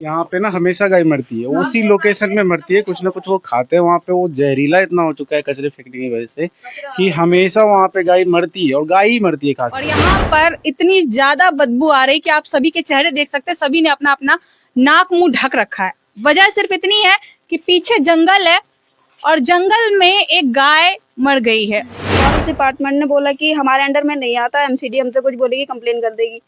यहाँ पे ना हमेशा गाय मरती है, उसी लोकेशन में मरती है। कुछ ना कुछ वो खाते हैं वहाँ पे, वो जहरीला इतना हो चुका है कचरे फेंकने की वजह से कि हमेशा वहाँ पे गाय मरती है, और गाय ही मरती है खास और कर। यहाँ पर इतनी ज्यादा बदबू आ रही कि आप सभी के चेहरे देख सकते हैं, सभी ने अपना अपना नाक मुंह ढक रखा है। वजह सिर्फ इतनी है कि पीछे जंगल है और जंगल में एक गाय मर गई है। फॉरेस्ट डिपार्टमेंट ने बोला कि हमारे अंडर में नहीं आता, एमसीडी हमसे कुछ बोलेगी कंप्लेन कर देगी।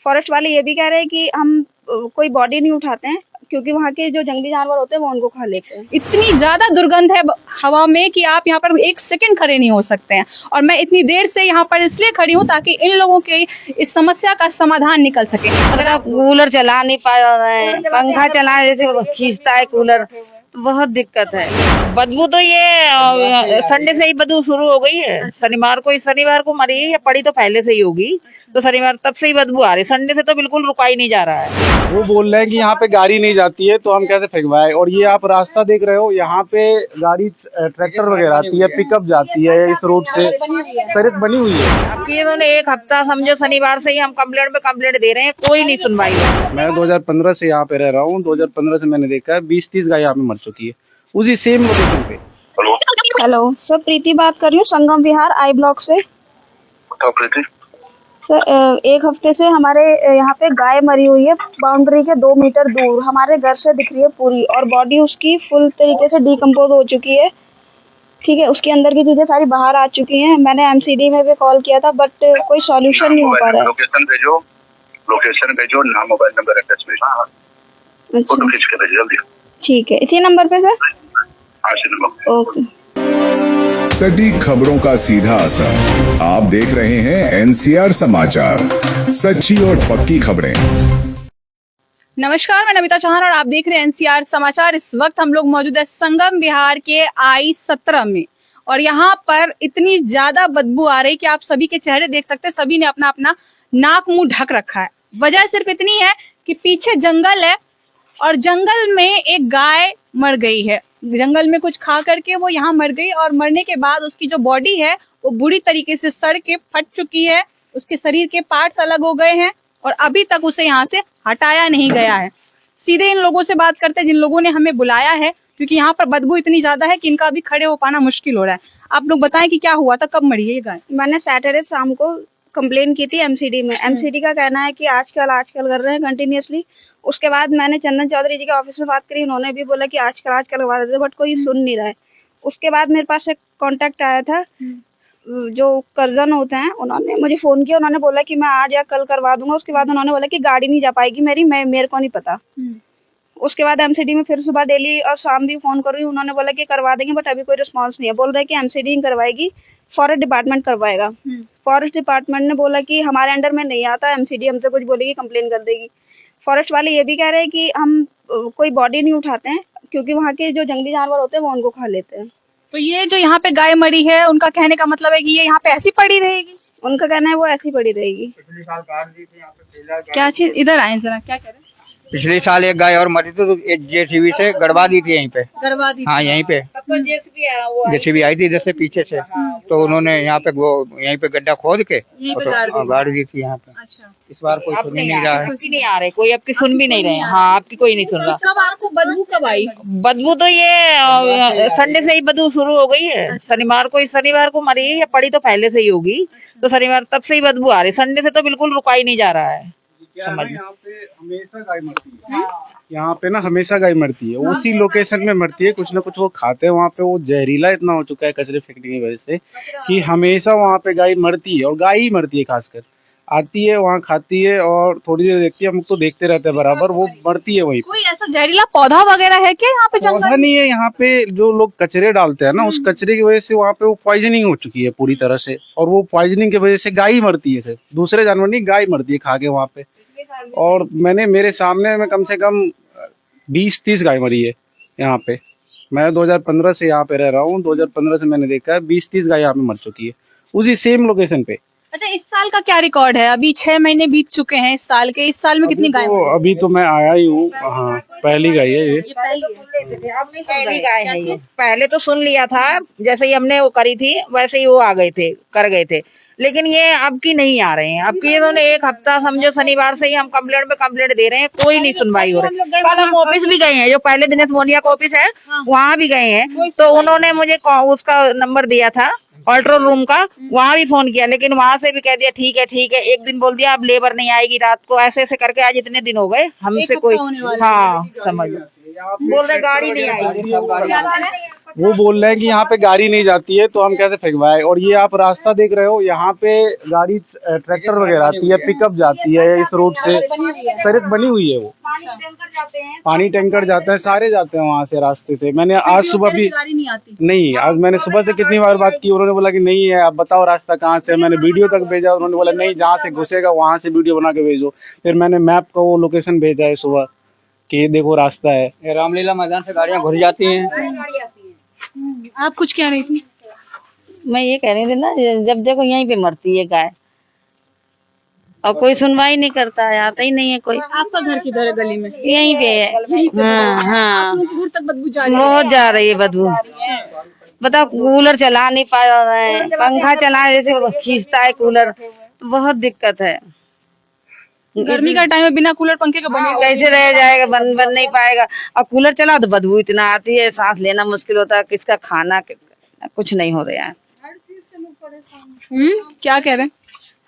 फॉरेस्ट वाले ये भी कह रहे हैं कि हम कोई बॉडी नहीं उठाते हैं क्योंकि वहाँ के जो जंगली जानवर होते हैं वो उनको खा लेते हैं। इतनी ज्यादा दुर्गंध है हवा में कि आप यहाँ पर एक सेकंड खड़े नहीं हो सकते हैं। और मैं इतनी देर से यहाँ पर इसलिए खड़ी हूँ ताकि इन लोगों की इस समस्या का समाधान निकल सके। अगर आप कूलर चला नहीं पा रहे हैं, पंखा चला जैसे खींचता है कूलर, तो बहुत दिक्कत है। बदबू तो ये संडे से ही बदबू शुरू हो गई है। शनिवार को मरी है, या पड़ी तो पहले से ही होगी, तो शनिवार तब से ही बदबू आ रही। संडे से तो बिल्कुल रुका ही नहीं जा रहा है। वो बोल रहे हैं कि यहाँ पे गाड़ी नहीं जाती है तो हम कैसे फेंकवाएं। और ये आप रास्ता देख रहे हो, यहाँ पे गाड़ी ट्रैक्टर वगैरह आती है, पिकअप जाती है इस रोड से, सड़क बनी हुई है। अब ये इन्होंने एक हफ्ता समझो, शनिवार से ही हम कंप्लेंट पे कंप्लेंट दे रहे हैं, कोई नहीं सुनवाई है। मैं 2015 से यहाँ पे रह रहा हूँ। 2015 से मैंने देखा है 20-30 गाय यहाँ पे मर चुकी है, उसी सेम लोकेशन पे। हेलो सर, प्रीति बात कर रही हूँ, संगम विहार आई ब्लॉक से। प्रीति सर, एक हफ्ते से हमारे यहाँ पे गाय मरी हुई है, बाउंड्री के 2 मीटर दूर हमारे घर से दिख रही है पूरी, और बॉडी उसकी फुल तरीके से डिकम्पोज हो चुकी है। ठीक है, उसके अंदर की चीजें सारी बाहर आ चुकी हैं। मैंने एमसीडी में भी कॉल किया था बट कोई सॉल्यूशन नहीं हो पा रहा है। लोकेशन भेजो, नाम मोबाइल नंबर एड्रेस भेजो, फोटो खींच के भेजो जल्दी। ठीक है, इसी नंबर पे सर। हाँ इसी नंबर। ओके। सटीक खबरों का सीधा असर। आप देख रहे हैं एनसीआर समाचार, सच्ची और पक्की खबरें। नमस्कार, मैं नमिता चौहान और आप देख रहे हैं एनसीआर समाचार। इस वक्त हम लोग मौजूद है संगम विहार के I-17 में, और यहाँ पर इतनी ज्यादा बदबू आ रही कि आप सभी के चेहरे देख सकते हैं, सभी ने अपना अपना नाक मुंह ढक रखा है। वजह सिर्फ इतनी है कि पीछे जंगल है और जंगल में एक गाय मर गई है। जंगल में कुछ खा करके वो यहाँ मर गई, और मरने के बाद उसकी जो बॉडी है वो बुरी तरीके से सड़ के फट चुकी है। उसके शरीर के पार्ट्स अलग हो गए हैं और अभी तक उसे यहाँ से हटाया नहीं गया है। सीधे इन लोगों से बात करते हैं जिन लोगों ने हमें बुलाया है, क्योंकि यहाँ पर बदबू इतनी ज्यादा है कि इनका अभी खड़े हो पाना मुश्किल हो रहा है। आप लोग बताएं कि क्या हुआ था, कब मरी है ये गाय? मैंने सैटरडे शाम को कंप्लेन की थी एमसीडी में। एमसीडी का कहना है कि आजकल कर रहे हैं कंटिन्यूअसली। उसके बाद मैंने चंदन चौधरी जी के ऑफिस में बात करी, उन्होंने भी बोला कि आजकल करवा देते, बट कोई सुन नहीं रहा है। उसके बाद मेरे पास एक कांटेक्ट आया था, जो कर्जन होते हैं, उन्होंने मुझे फोन किया। उन्होंने बोला कि मैं आज या कल करवा दूंगा। उसके बाद उन्होंने बोला कि गाड़ी नहीं जा पाएगी मेरे को नहीं पता। उसके बाद एमसीडी में फिर सुबह डेली और शाम भी फोन कर रही हूँ, उन्होंने बोला कि करवा देंगे, बट अभी कोई रिस्पांस नहीं है। बोल रहे हैं कि एमसीडी नहीं करवाएगी, फॉरेस्ट डिपार्टमेंट करवाएगा। फॉरेस्ट डिपार्टमेंट ने बोला कि हमारे अंडर में नहीं आता, एमसीडी हमसे कुछ बोलेगी कंप्लेन कर देगी। फॉरेस्ट वाले ये भी कह रहे हैं कि हम कोई बॉडी नहीं उठाते हैं क्योंकि वहाँ के जो जंगली जानवर होते हैं वो उनको खा लेते हैं। तो ये जो यहाँ पे गाय मरी है, उनका कहने का मतलब है कि ये यहाँ पे ऐसी पड़ी रहेगी? उनका कहना है वो ऐसी पड़ी रहेगी। पिछले साल काट दी थी यहाँ पे। क्या चीज? इधर आए जरा, क्या कह रहे हैं? पिछले साल एक गाय और मरी थी तो एक जेसीबी से गड़वा दी थी यहीं पे। गड़वा दी? हाँ यहीं पे जेसीबी आई थी इधर से पीछे से, तो उन्होंने यहाँ पे यहीं पे गड्ढा खोद के गाड़ दी थी यहाँ पे। अच्छा, इस बार कोई सुन नहीं रहा है। नहीं आ रहे, कोई आपकी सुन भी नहीं रहे। हाँ, आपकी कोई नहीं सुन रहा। कब आपको बदबू कब आई? बदबू तो ये संडे से ही बदबू शुरू हो गई है। शनिवार को मरी है, या पड़ी तो पहले से ही होगी, तो शनिवार तब से ही बदबू आ रही। संडे से तो बिल्कुल रुका ही नहीं जा रहा है। यहाँ पे हमेशा गाय मरती है, यहाँ पे ना हमेशा गाय मरती है, उसी लोकेशन में मरती है। कुछ ना कुछ वो खाते हैं वहाँ पे, वो जहरीला इतना हो चुका है कचरे फेंकने की वजह से कि हमेशा वहाँ पे गाय मरती है, और गाय ही मरती है। खासकर आती है वहाँ, खाती है और थोड़ी देर देखती है, हम तो देखते रहते हैं बराबर, वो मरती है वहीं। कोई ऐसा जहरीला पौधा वगैरह है क्या यहाँ पे? पौधा नहीं है यहाँ पे, जो लोग कचरे डालते हैं ना, उस कचरे की वजह से वहाँ पे वो पॉइजनिंग हो चुकी है पूरी तरह से, और वो पॉइजनिंग की वजह से गाय ही मरती है। दूसरे जानवर नहीं, गाय मरती है खा के वहाँ पे। और मेरे सामने में कम से कम 20-30 गाय मरी है यहाँ पे। मैं 2015 से यहाँ पे रह रहा हूँ। 2015 से मैंने देखा है 20-30 गाय यहाँ पे मर चुकी है, उसी सेम लोकेशन पे। अच्छा, इस साल का क्या रिकॉर्ड है? अभी 6 महीने बीत चुके हैं इस साल के। इस साल में कितनी गाय? अभी तो मैं आया ही हूँ। हाँ, पहली गाय है ये। पहली गाय है ये। पहले तो सुन लिया था, जैसे ही हमने वो करी थी वैसे ही वो आ गए थे, कर गए थे। लेकिन ये अब की नहीं आ रहे हैं। अब की इन्होंने एक हफ्ता समझो, शनिवार से ही हम कंप्लेंट पे कंप्लेंट दे रहे हैं, कोई नहीं सुनवाई हो रही। कल हम ऑफिस भी गए हैं, जो पहले दिनेश मोनिया का ऑफिस है वहाँ भी गए हैं, तो उन्होंने मुझे उसका नंबर दिया था कंट्रोल रूम का, वहाँ भी फोन किया, लेकिन वहाँ से भी कह दिया ठीक है। एक दिन बोल दिया अब लेबर नहीं आएगी रात को, ऐसे ऐसे करके आज इतने दिन हो गए हमसे कोई, हाँ समझ बोल रहे गाड़ी नहीं आएगी। वो बोल रहे हैं कि यहाँ पे गाड़ी नहीं जाती है, तो हम कैसे फेंकवाए। और ये आप रास्ता देख रहे हो, यहाँ पे गाड़ी ट्रैक्टर वगैरह आती है, पिकअप जाती है इस रोड से, सड़क बनी हुई है, वो पानी टैंकर जाता है, सारे जाते हैं वहाँ से रास्ते से। मैंने आज सुबह भी नहीं, आज मैंने सुबह से कितनी बार बात की, उन्होंने बोला कि नहीं है, आप बताओ रास्ता कहाँ से। मैंने वीडियो तक भेजा, उन्होंने बोला नहीं, जहाँ से घुसेगा वहाँ से वीडियो बना के भेजो। फिर मैंने मैप का वो लोकेशन भेजा है सुबह कि ये देखो रास्ता है। रामलीला मैदान से गाड़ियाँ घुस जाती हैं। आप कुछ कह रही थी? मैं ये कह रही थी ना, जब देखो यहीं पे मरती है गाय और कोई सुनवाई नहीं करता है, आता ही नहीं है कोई। आपका घर किधर है गली में? यहीं पे है। हाँ दूर तक बदबू जा रही है। बहुत जा रही है बदबू। बताओ, कूलर चला नहीं पा रहे हैं, पंखा चला जैसे खींचता है कूलर, तो बहुत दिक्कत है। गर्मी का टाइम में बिना कूलर पंखे के बने कैसे रह जाएगा, बन नहीं पाएगा। और कूलर चला तो बदबू इतना आती है, सांस लेना मुश्किल होता है, किसका खाना कुछ नहीं हो रहा है। क्या कह रहे हैं?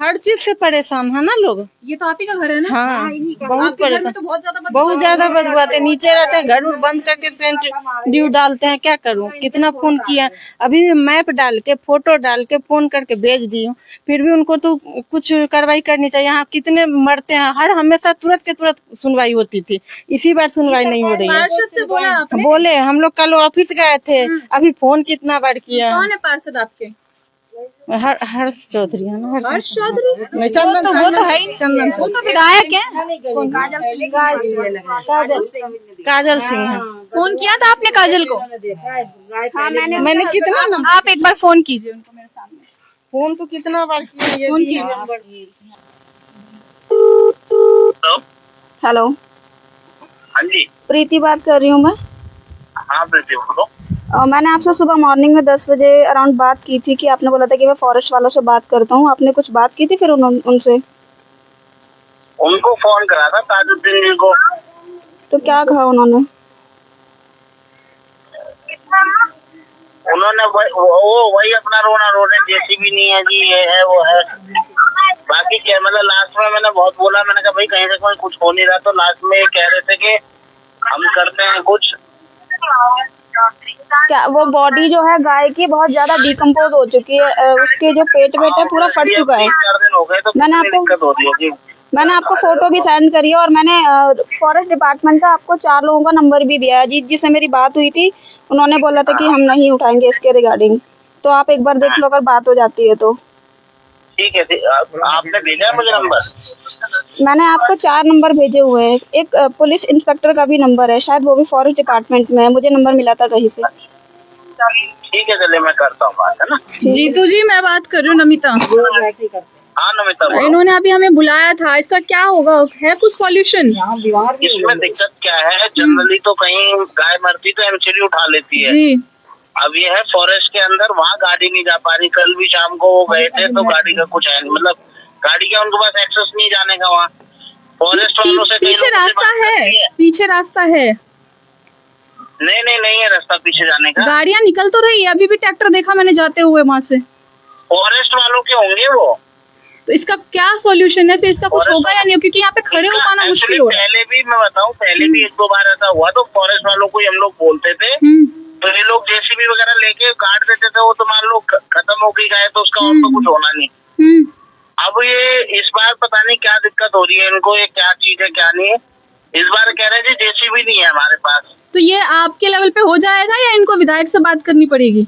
हर चीज से परेशान है ना लोग। ये तो आप ही का घर है ना? हाँ, बहुत परेशान, तो बहुत ज्यादा बदबू आते हैं। नीचे रहते हैं, घर बंद करके सेंट ड्यू डालते हैं। क्या करूं, कितना फोन किया, अभी मैप डाल के फोटो डाल के फोन करके भेज दी हूँ, फिर भी उनको तो कुछ कार्रवाई करनी चाहिए। यहाँ कितने मरते हैं, हर हमेशा तुरंत के तुरंत सुनवाई होती थी, इसी बार सुनवाई नहीं हो रही है। बोले हम लोग कल ऑफिस गए थे, अभी फोन कितना बार किया। कौन है पार्षद आपके? हर्ष चौधरी है ना? हर्ष चौधरी? चंदन, वो तो है ही, चंदन, वो तो विधायक है। काजल सिंह है। फोन किया था आपने काजल को? मैंने कितना, आप एक बार फोन कीजिए उनको मेरे सामने। फोन तो कितना बार किया। फोन कीजिए। हेलो, हाँ जी। प्रीति बात कर रही हूँ मैं। हाँ प्रीति बोलो। मैंने आपसे सुबह मॉर्निंग में 10 बजे अराउंड बात की थी कि आपने बोला था कि मैं फॉरेस्ट वालों से बात करता हूँ। आपने कुछ बात की थी फिर उनसे? उनको फोन करा था ताजुद्दीन जी को। तो क्या कहा उन्होंने? उन्होंने वही अपना रोना रो रहे, जेसीबी नहीं है जी, ये है वो है। बाकी क्या, मतलब लास्ट में मैंने बहुत बोला, मैंने कहा भाई कहीं से कोई कुछ हो नहीं रहा, तो लास्ट में ये कह रहे थे कि हम करते हैं कुछ। क्या वो बॉडी जो है गाय की बहुत ज्यादा डिकम्पोज हो चुकी है, उसके जो पेट वेट है पूरा फट चुका है। 4 दिन हो गए, तो मैंने आपको फोटो भी सेंड करी है, और मैंने फॉरेस्ट डिपार्टमेंट का आपको 4 लोगों का नंबर भी दिया है। जिससे मेरी बात हुई थी उन्होंने बोला था कि हम नहीं उठाएंगे इसके रिगार्डिंग, तो आप एक बार देख लो अगर बात हो जाती है तो। ठीक है, आपने भेजा है मुझे नंबर? मैंने आपको 4 नंबर भेजे हुए हैं। एक पुलिस इंस्पेक्टर का भी नंबर है, शायद वो भी फॉरेस्ट डिपार्टमेंट में है, मुझे नंबर मिला था कहीं से। ठीक है, चलिए मैं करता हूँ बात, है ना। जीतू जी, मैं बात कर रही हूँ नमिता। हाँ नमिता, इन्होंने अभी हमें बुलाया था, इसका क्या होगा, है कुछ सॉल्यूशन? इसमें दिक्कत क्या है, जनरली तो कहीं गाय मरती तो एमसीडी उठा लेती है जी। अब ये है फॉरेस्ट के अंदर, वहाँ गाड़ी नहीं जा पा रही। कल भी शाम को वो गए थे तो गाड़ी का कुछ है, मतलब गाड़ी का उनके पास एक्सेस नहीं जाने का वहाँ। फॉरेस्ट वालों से पीछे रास्ता है, पीछे रास्ता है। नहीं है रास्ता पीछे जाने का। गाड़ियाँ निकल तो रही है, अभी भी ट्रैक्टर देखा मैंने जाते हुए वहाँ से। फॉरेस्ट वालों के होंगे वो। तो इसका क्या सॉल्यूशन है? तो इसका कुछ होगा या नहीं, क्योंकि यहाँ पे खड़े हो पाना मुश्किल हो रहा है। पहले भी मैं बताऊँ, पहले भी 1-2 बार ऐसा हुआ, तो फॉरेस्ट वालों को हम लोग बोलते थे, तो ये लोग जेसीबी वगैरह लेके काट देते थे। वो तो मान लो खत्म हो गई गाय, तो उसका और तो कुछ होना नहीं। अब ये इस बार पता नहीं क्या दिक्कत हो रही है इनको, ये क्या चीज है क्या नहीं है। इस बार कह रहे थे जेसीबी नहीं है हमारे पास। तो ये आपके लेवल पे हो जाएगा या इनको विधायक से बात करनी पड़ेगी?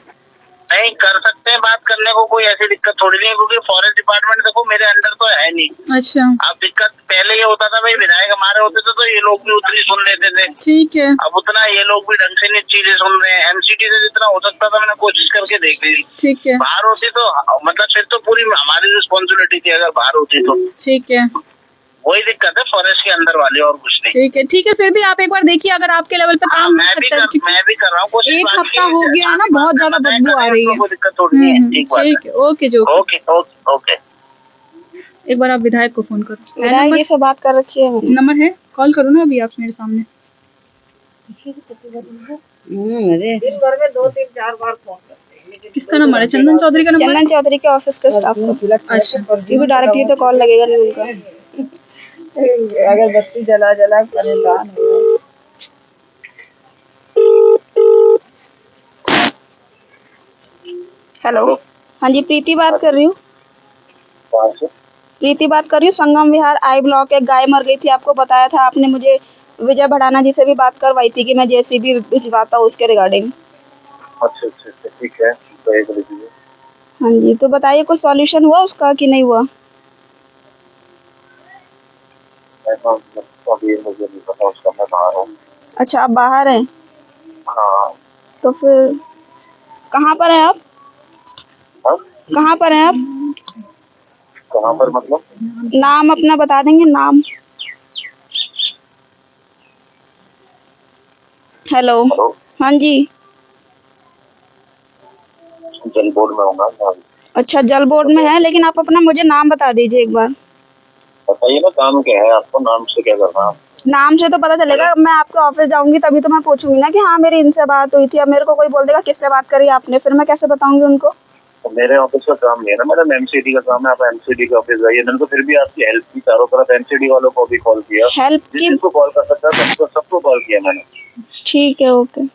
नहीं, कर सकते हैं बात करने को, कोई ऐसी दिक्कत थोड़ी नहीं है, क्योंकि फॉरेस्ट डिपार्टमेंट देखो मेरे अंडर तो है नहीं। अच्छा। अब दिक्कत पहले ये होता था भाई, विधायक हमारे होते थे तो ये लोग भी उतनी सुन लेते थे। ठीक है। अब उतना ये लोग भी ढंग से नहीं चीजें सुन रहे हैं। एमसीडी से जितना हो सकता था मैंने कोशिश करके देख ली। ठीक है। बाहर होती तो मतलब फिर तो पूरी हमारी रिस्पॉन्सिबिलिटी थी, अगर बाहर होती तो। ठीक है। वही दिक्कत है फॉरेस्ट के अंदर वाले, और कुछ नहीं। ठीक है, फिर भी आप एक बार देखिए अगर आपके लेवल पे काम मैं भी कर रहा हूँ कोशिश। एक हफ्ता हो गया है ना, बहुत ज्यादा बदबू आ रही है। कोई दिक्कत थोड़ी नहीं है। ठीक है, ओके जी, ओके ओके ओके। एक बार आप विधायक को फोन करो। विधायक जी से बात कर रखी है मैंने। नंबर है, कॉल करो ना अभी आप मेरे सामने। दिन भर में 2-3-4 बार फोन करते हैं। किसका नंबर है? चंदन चौधरी का नंबर? चंदन चौधरी के ऑफिस के स्टाफ का। अच्छा, क्योंकि डायरेक्टली तो कॉल लगेगा नहीं उनका। अगरबत्ती जला परेशान हो। हेलो, हाँ जी, प्रीति बात कर रही हूँ। प्रीति बात कर रही हूँ, संगम विहार आई ब्लॉक एक गाय मर गई थी, आपको बताया था आपने। मुझे विजय भड़ाना जी से भी बात करवाई थी कि मैं जेसीबी भिजवाता हूँ उसके रिगार्डिंग। अच्छा ठीक है, हाँ जी, तो बताइए कुछ सॉल्यूशन हुआ उसका कि नहीं हुआ? अभी मुझे नहीं पता उसका, मैं बाहर हूँ। अच्छा, आप बाहर हैं? हाँ। तो फिर कहाँ पर हैं आप? कहाँ पर हैं आप? कहाँ पर मतलब? नाम अपना बता देंगे, नाम। हेलो, हाँ जी। जल बोर्ड में होगा। अच्छा, जल बोर्ड में है, लेकिन आप अपना मुझे नाम बता दीजिए एक बार। बताइए ना, काम क्या है आपको, नाम से क्या करना है? नाम से तो पता चलेगा, मैं आपके ऑफिस जाऊंगी तभी तो मैं पूछूंगी ना कि हाँ मेरी इनसे बात हुई थी। अब मेरे को कोई बोल देगा किससे बात करी आपने, फिर मैं कैसे बताऊंगी उनको? तो मेरे ऑफिस का काम नहीं है ना, मेरा एमसीडी का काम है। आप एमसीडी के ऑफिस जाइए। मैंने तो फिर भी आपकी हेल्प की, चारों तरफ एमसीडी वालों को भी कॉल किया। हेल्प की? जिसको कॉल कर सकता है सबको कॉल किया मैंने। ठीक है, ओके।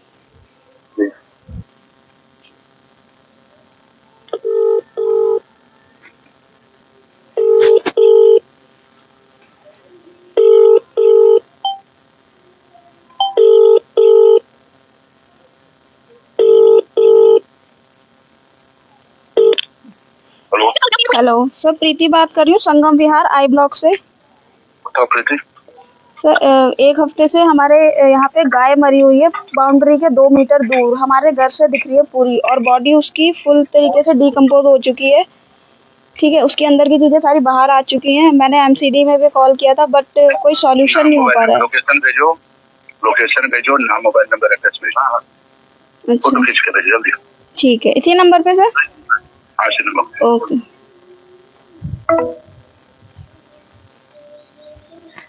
हेलो सर, प्रीति बात कर रही हूँ संगम विहार आई ब्लॉक से। प्रीति सर, एक हफ्ते से हमारे यहाँ पे गाय मरी हुई है, बाउंड्री के 2 मीटर दूर हमारे घर से दिख रही है पूरी, और बॉडी उसकी फुल तरीके से डिकम्पोज हो चुकी है। ठीक है, उसके अंदर की चीजें सारी बाहर आ चुकी हैं। मैंने एमसीडी में भी कॉल किया था, बट कोई सॉल्यूशन नहीं हो पा रहा है। लोकेशन भेजो, नाम, मोबाइल नंबर, एड्रेस भेजो। फोटो खींच के भेजो जल्दी। ठीक है, इसी नंबर पे सर? हाँ, इसी नंबर। ओके।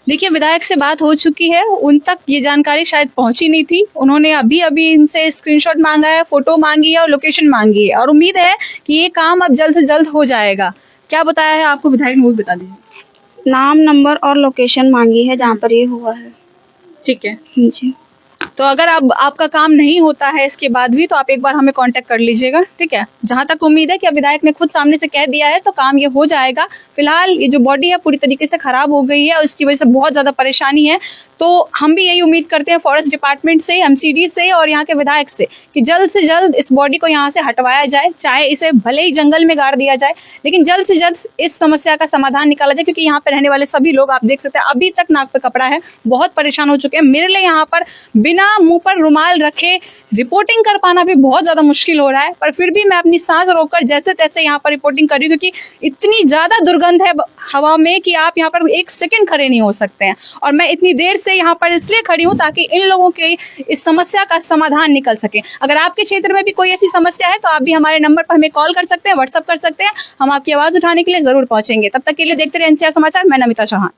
देखिए, विधायक से बात हो चुकी है, उन तक ये जानकारी शायद पहुंची नहीं थी। उन्होंने अभी इनसे स्क्रीनशॉट मांगा है, फोटो मांगी है और लोकेशन मांगी है, और उम्मीद है कि ये काम अब जल्द से जल्द हो जाएगा। क्या बताया है आपको विधायक ने, वो बता दीजिए। नाम, नंबर और लोकेशन मांगी है जहाँ पर ये हुआ है। ठीक है जी। तो अगर अब आपका काम नहीं होता है इसके बाद भी, तो आप एक बार हमें कांटेक्ट कर लीजिएगा। ठीक है, जहां तक उम्मीद है कि अब विधायक ने खुद सामने से कह दिया है तो काम ये हो जाएगा। फिलहाल ये जो बॉडी है पूरी तरीके से खराब हो गई है, उसकी वजह से बहुत ज्यादा परेशानी है। तो हम भी यही उम्मीद करते हैं फॉरेस्ट डिपार्टमेंट से, एमसीडी से और यहाँ के विधायक से कि जल्द से जल्द इस बॉडी को यहाँ से हटवाया जाए। चाहे इसे भले ही जंगल में गाड़ दिया जाए, लेकिन जल्द से जल्द इस समस्या का समाधान निकाला जाए, क्योंकि यहाँ पे रहने वाले सभी लोग, आप देख सकते हैं अभी तक नाक पे कपड़ा है, बहुत परेशान हो चुके हैं। मेरे लिए यहाँ पर बिना मुंह पर रुमाल रखे रिपोर्टिंग कर पाना भी बहुत ज्यादा मुश्किल हो रहा है, पर फिर भी मैं अपनी सांस रोककर जैसे तैसे यहाँ पर रिपोर्टिंग कर रही हूँ, क्योंकि इतनी ज्यादा दुर्गंध है हवा में कि आप यहाँ पर एक सेकंड खड़े नहीं हो सकते हैं। और मैं इतनी देर से यहाँ पर इसलिए खड़ी हूँ ताकि इन लोगों के इस समस्या का समाधान निकल सके। अगर आपके क्षेत्र में भी कोई ऐसी समस्या है तो आप भी हमारे नंबर पर हमें कॉल कर सकते हैं, व्हाट्सअप कर सकते हैं। हम आपकी आवाज उठाने के लिए जरूर पहुंचेंगे। तब तक के लिए देखते रहिए एनसीआर समाचार। मैं नमिता चौहान।